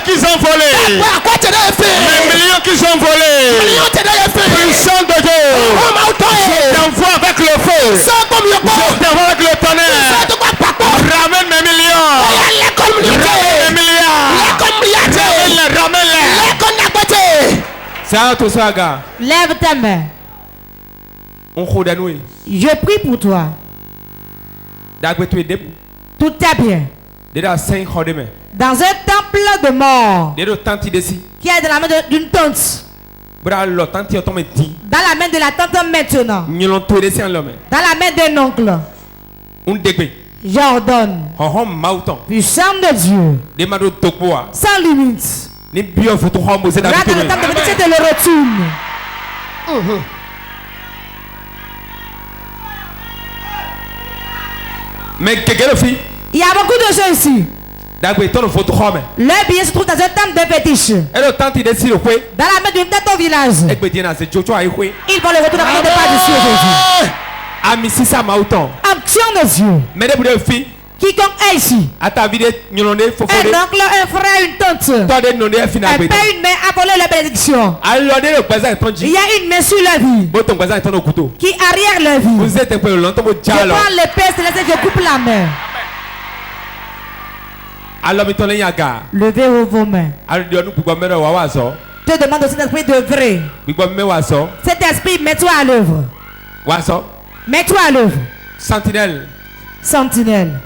Qu'ils ont volé, les millions qu'ils ont volés, puissant de Dieu, je t'envoie avec le feu, je t'envoie avec le tonnerre, ramène mes millions, ramène mes milliards, ramène-les. C'est à tout ça, gars. Lève ta main. Je prie pour toi. Tout est bien. Dans un temple de mort qui est dans la main d'une tante. Dans la main de la tante maintenant. Dans la main d'un oncle. J'ordonne. Puissant de Dieu. Sans limite. Rentre dans le temple de Dieu et le retourne. Mais quelqu'un fait. Il y a beaucoup de gens ici. Le billet se trouve dans un temple de fétiche. Dans la main d'une tête au village. Ils vont le retourner dans le pas du ciel aujourd'hui. Action de Dieu. Quiconque est ici. Un oncle, un frère, une tante. Un père, une mère a volé la bénédiction. Il y a une main sur la vie qui arrière la vie. Je prends l'épée céleste et je coupe la main. Levez vos mains. Te demande au Saint-Esprit de vrai. Cet esprit, mets-toi à l'œuvre. Mets-toi à l'œuvre. Sentinelle.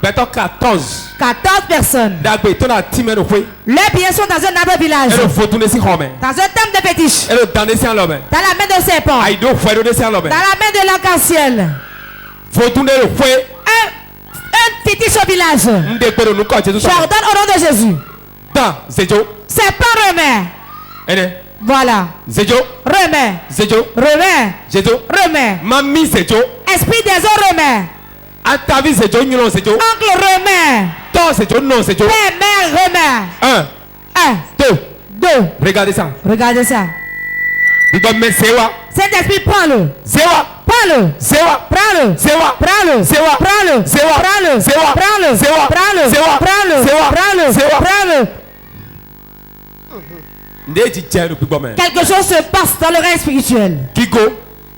14 personnes. Les biens sont dans un arbre village. Dans un temple de fétiche. Dans la main de serpent. Dans la main de l'arc-en-ciel. Un fétiche au village. J'ordonne au nom de Jésus. Serpent remet. Voilà. Remet. Mamie Esprit des eaux remet. Oncle remet. Père, mère remet. 1, 2. Regardez ça. Cet esprit, prends-le. Prends-le. Quelque chose se passe dans le règne spirituel.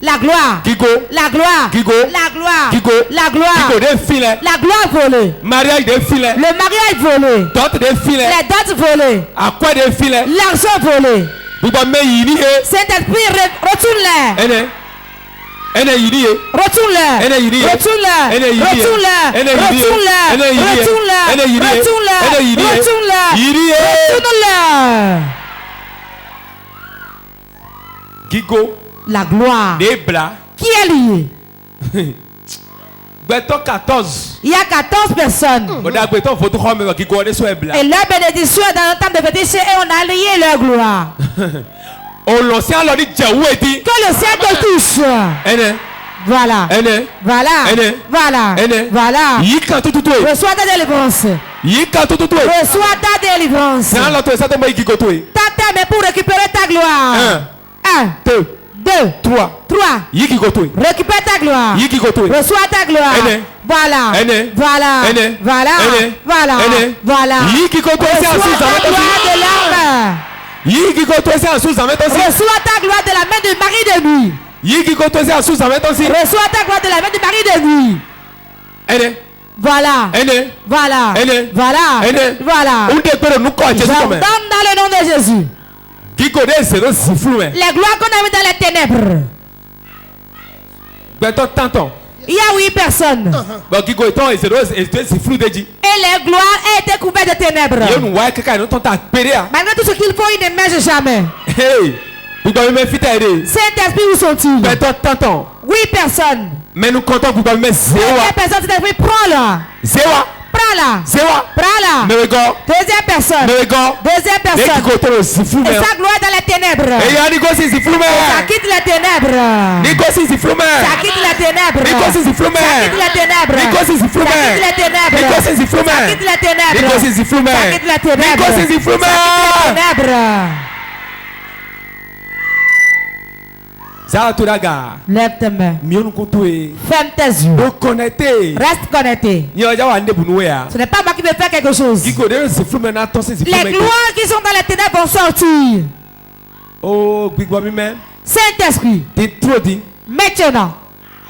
La gloire. La gloire volée. Le mariage volé. Les dots volés. L'argent volé. Saint-Esprit, retourne-les. La gloire qui est liée. Il y a 14 personnes. Et leur bénédiction est dans le temple de fétiche et on a lié leur gloire. Que le ciel te touche. Voilà. Voilà. Voilà. Voilà. Reçois ta délivrance. Reçois ta délivrance. Ta mais pour récupérer ta gloire. 1, 2, 3. Récupère ta gloire. Reçois ta gloire. Voilà. Voilà. Voilà. Voilà. Voilà. Reçois ta gloire de l'âme. Reçois ta gloire de la main du mari de nuit. Reçois ta gloire de la main du mari de nuit. Voilà. Voilà. Voilà. Voilà. J'ordonne dans le nom de Jésus. Les gloires qu'on a mis dans les ténèbres. Il y a 8 personnes. Et les gloires ont été couvertes de ténèbres. Malgré tout ce qu'il faut, ils n'émergent jamais. Saint-Esprit, où sont-ils? 8 personnes. Mais nous comptons pour nous mettre 0. Personne, Saint-Esprit, prends-la. 0. Prends-la. 0. Prends-la. Deuxième personne. Deuxième personne. Et sa gloire dans les ténèbres. Ça quitte les ténèbres. Ça quitte les ténèbres. Ça quitte les ténèbres. Ça quitte les ténèbres. Ça quitte les ténèbres. Ça quitte les ténèbres. Ça quitte les ténèbres. Lève tes mains. Ferme tes yeux. Reste connecté. Ce n'est pas moi qui vais faire quelque chose. Les gloires qui sont dans les ténèbres vont sortir. Saint-Esprit. Maintenant.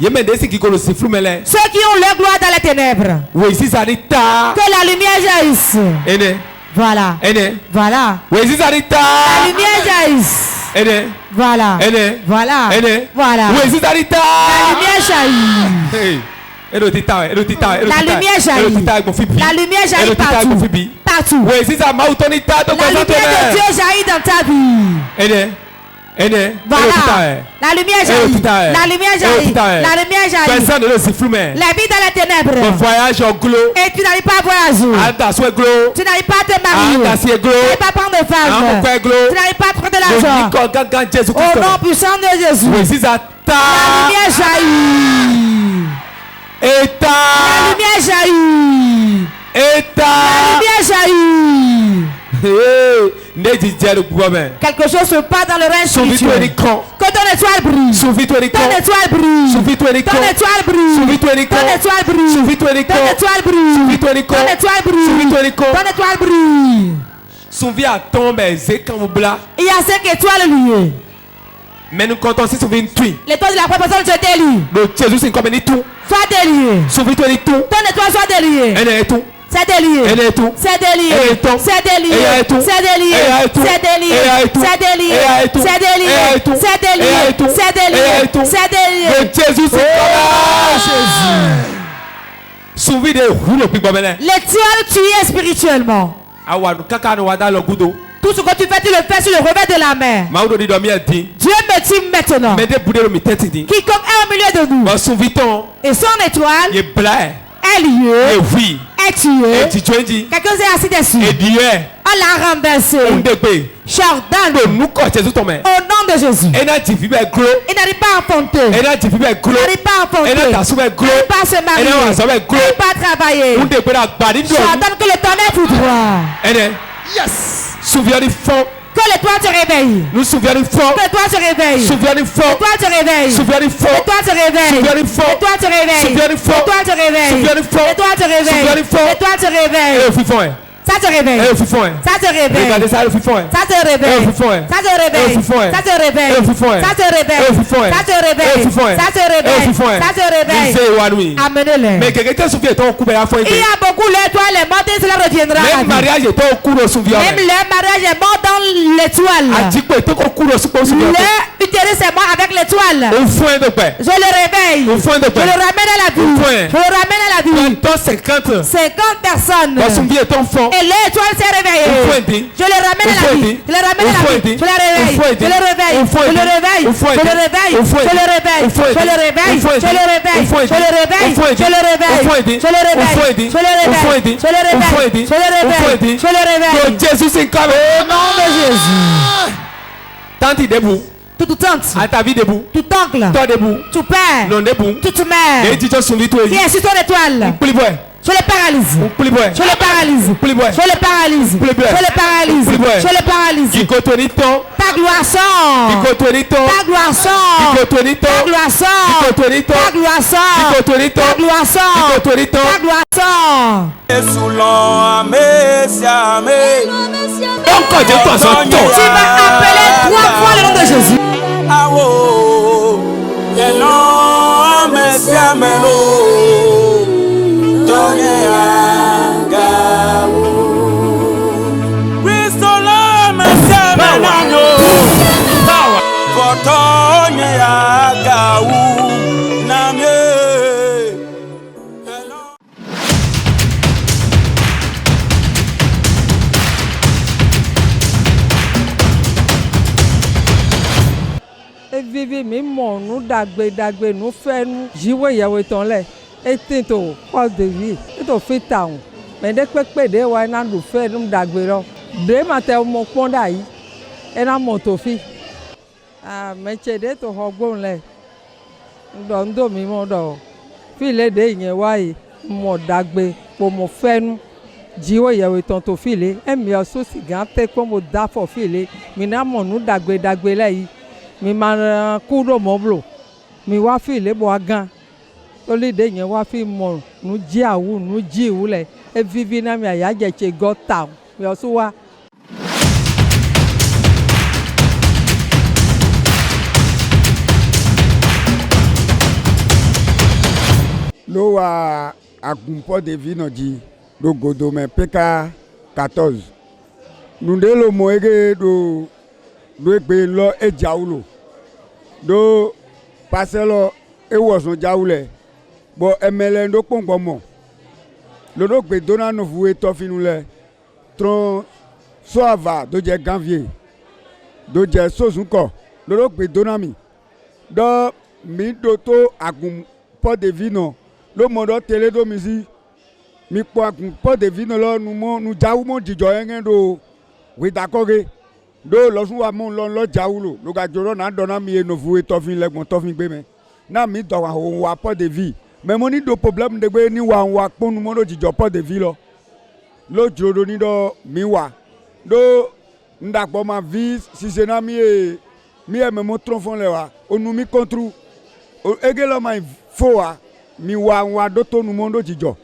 Ceux qui ont leur gloire dans les ténèbres. Que la lumière jaillisse. Voilà. Voilà. La lumière jaillisse. Voilà. Voilà. Voilà. La lumière jaillit. La lumière jaillit. La lumière jaillit partout. Partout. La lumière de Dieu jaillit dans ta vie. Voilà. La lumière jaillit. La lumière jaillit. La lumière jaillit. La vie dans les ténèbres. Et tu n'arrives pas à voyager. Tu n'arrives pas à te marier. Tu n'arrives pas à prendre de femme. Tu n'arrives pas à prendre de l'argent. Au nom puissant de Jésus. La lumière jaillit. La lumière jaillit. La lumière jaillit. Quelque chose se passe dans le règne spirituel. Que ton étoile brille. Ton étoile brille. Ton étoile brille. Ton étoile brille. Ton étoile brille. Ton étoile brille. Ton étoile brille. Il y a 5 étoiles liées. Mais nous comptons aussi sur une tuile. L'étoile de la préparation de Jésus est liée. Sois délié. Ton étoile soit déliée. C'est délié. C'est délié. C'est délié. C'est délié. C'est délié. C'est délié. C'est délié. C'est délié. C'est délié. C'est délié. Jésus, l'étoile tu y es spirituellement. Tout ce que tu fais, tu le fais sur le revers de la mer. Dieu me dit maintenant. Quiconque est au milieu de nous. Et son étoile est liée. Est tué. Quelqu'un s'est assis dessus. On l'a renversé. J'ordonne au nom de Jésus. Il n'arrive pas à enfanter. Il n'arrive pas à enfanter. Il n'arrive pas à se marier. Il n'arrive pas à travailler. J'ordonne que le tonnerre foudroie. Yes. Souviens-toi fort. Que l'étoile se réveille. Nous souviens-nous fort. Que l'étoile se réveille. Souviens-nous fort. L'étoile se réveille. Souviens-nous fort. L'étoile se réveille. Souviens-nous fort. L'étoile se réveille. Souviens-nous fort. L'étoile se réveille. Souviens-nous fort. L'étoile se réveille. Souviens-nous fort. L'étoile se réveille. Ça se réveille. Ça se réveille. Regardez ça, le fifon. Ça se réveille. Ça se réveille. Ça se réveille. Ça se réveille. Ça se réveille. Ça se réveille. Ça se réveille. Amenez-les. Mais quelqu'un se souvient ton coup de la foi. Il y a beaucoup l'étoile est morte et cela reviendra. Même mariage est au cours de souviens. Même le mariage est mort dans l'étoile. Le utérus est mort avec l'étoile. Je le réveille. Je le ramène à la vie. Je le ramène à la vie. 50 personnes. Et l'étoile s'est réveillée. Je le ramène à la vie. Je le ramène à la vie. Je le réveille. Je le réveille. Je le réveille. Je le réveille. Je le réveille. Je le réveille. Je le réveille. Je le réveille. Je le réveille. Je le réveille. Je le réveille. Je le réveille. Je le réveille. Je le réveille. Jésus c'est comme au nom de Jésus. Tant il debout. Tout tante. À ta vie debout. Tout oncle. Toi debout. Tout père. Non debout. Toute mère. Et dis-toi sur lui toi. Qui est sur ton étoile. Je les paralyse. Je les paralyse. Je les paralyse. Je les paralyse. Je les paralyse. Ta gloire sort. Ta gloire sort. Ta gloire sort. Ta gloire sort. Ta gloire sort. Ta gloire sort. Encore de temps en temps. Tu vas appeler 3 fois le nom de Jésus. Vivi mi mọ nu dagbe nu fẹ nu jiwe yawe tọn lẹ ete to kọ devi eto fi ta o mẹdẹ pẹpẹ de wa ena du fẹ nu dagbe lọ de ma tẹ ọmọ pọn da yi ena mọ to fi mẹtsẹ de to xɔ gbọn lẹ ŋdɔ ŋdo mi mọ dɔ fi le de yẹn wa yi mọ dagbe kpọmọ fẹ nu jiwe yawe tọn to fi le emiọ sosi gã tẹ kpọmọ da fọ fi le mi na mọ nu dagbe lẹ yi. Mi ma ku ɖo mɔblo mi wa fi le bɔ agã toli de nye wa fi mɔ nu dzi awu nu dzi wu le evivi na mi aya dzetse gɔta mi ɔsu wa. Lo wa agunpɔ ɖevi nɔ dzi ɖo godome pk 14 nuɖe lo mɔ ege ɖo egbe lɔ edzawu lo do paselo ewɔsɔn dzawu lɛ bɔn ɛmɛ lɛ ŋdo kpɔngbɔ mɔ lodo gbe dona novu etɔfinu lɛ trɔn soava do dze ganvier do dze sozunkɔ lodo gbe dona mi dɔ mi do to agun pɔ ɖevi nɔ lo mɔ dɔ tele do mi si mi kpɔ agun pɔ ɖevi nɔ lɔ numɔ nudzawu mɔ dzidzɔ yɛ ŋɛ do wedakɔge. Do lɔsùn wa mú lọ dzawu lo lógadzo lọ náà dɔnna mi ye novu etɔfin lɛgbɔn tɔfin gbé mɛ náà mi dɔ wa o wa pɔ ɖevi mɛ mo ni do problème de gbé ni wa kpɔnu mo do dzidzɔ pɔ ɖevi lɔ lo dzro do ni dɔ mi wa do ndakpɔ ma vi sise na mi ye mɛ mo trɔn fɔn lɛ wa onu mi kɔntru ege lɔ ma fo wa mi wa do to nu mo do dzidzɔ.